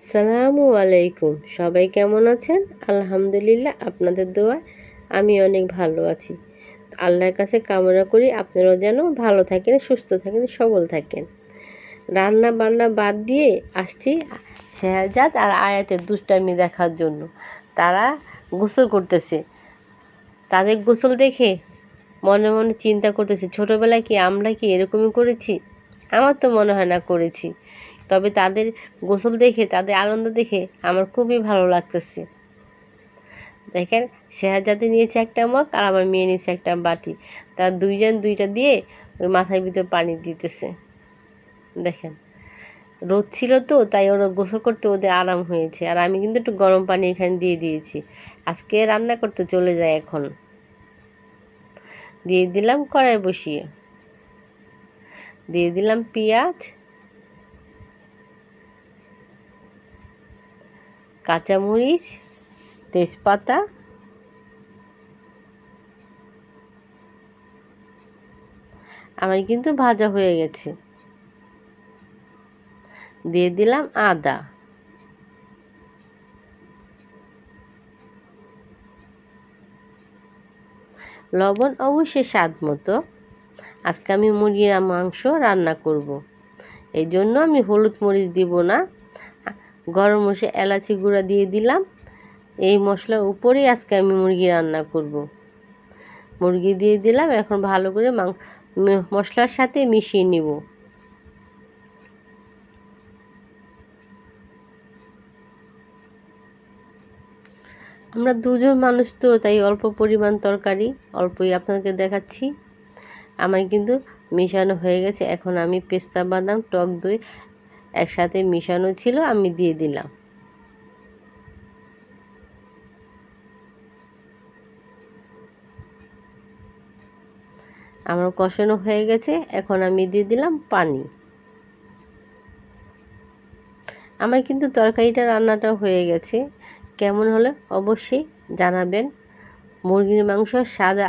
আসসালামু আলাইকুম। সবাই কেমন আছেন? আলহামদুলিল্লাহ, আপনাদের দোয়ায় আমি অনেক ভালো আছি। আল্লাহর কাছে কামনা করি আপনারাও যেন ভালো থাকেন, সুস্থ থাকেন, সবল থাকেন। রান্না বান্না বাদ দিয়ে আসছি শেহজাদ আর আয়াতের দুষ্টামি দেখার জন্য। তারা গোসল করতেছে। তাদের গোসল দেখে মনে মনে চিন্তা করতেছি, ছোটোবেলায় কি আমরা কি এরকমই করেছি? আমার তো মনে হয় না করেছি। তবে তাদের গোসল দেখে, তাদের আনন্দ দেখে আমার খুবই ভালো লাগতেছে। দেখেন, শেহজাদে নিয়েছে একটা মগ আর আমার মেয়ে নিয়েছে একটা বাটি। তার দুইজন দুইটা দিয়ে ওই মাথার ভিতরে পানি দিতেছে। দেখেন, রোদ ছিল তো, তাই ওরা গোসল করতে ওদের আরাম হয়েছে। আর আমি কিন্তু একটু গরম পানি এখানে দিয়ে দিয়েছি। আজকে রান্না করতে চলে যায় এখন। দিয়ে দিলাম কড়াই বসিয়ে, দিয়ে দিলাম পেঁয়াজ, কাঁচামরিচ, তেজপাতা, আমার কিন্তু ভাজা হয়ে গেছে। দিয়ে দিলাম আদা, লবণ অবশ্যই স্বাদ মতো। আজকে আমি মুরগির মাংস রান্না করব। এই জন্য আমি হলুদ মরিচ দিব না, গরম মশলা এলাচি গুঁড়া দিয়ে দিলাম। এই মশলার উপরেই আজকে আমি মুরগি রান্না করব। মুরগি দিয়ে দিলাম, এখন ভালো করে মশলার সাথে মিশিয়ে নিব। আমরা দুজন মানুষ তো, তাই অল্প পরিমাণ তরকারি, অল্পই আপনাকে দেখাচ্ছি। আমার কিন্তু মিশানো হয়ে গেছে। এখন আমি পেস্তা বাদাম, টক দই একসাথে মিশানো ছিল, আমি দিয়ে দিলাম। আমার কষানো হয়ে গেছে, এখন আমি দিয়ে দিলাম পানি। আমার কিন্তু তরকারিটা রান্নাটা হয়ে গেছে। কেমন হলো অবশ্যই জানাবেন। মুরগির মাংস সাদা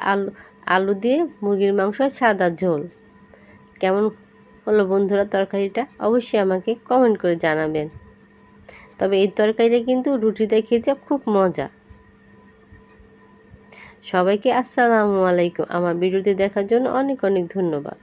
আলু দিয়ে মুরগির মাংস সাদা ঝোল কেমন হলো বন্ধুরা? তরকারিটা অবশ্যই আমাকে কমেন্ট করে জানাবেন। তবে এই তরকারিটা কিন্তু রুটিতে খেতে খুব মজা। সবাইকে আসসালামু আলাইকুম। আমার ভিডিওটি দেখার জন্য অনেক অনেক ধন্যবাদ।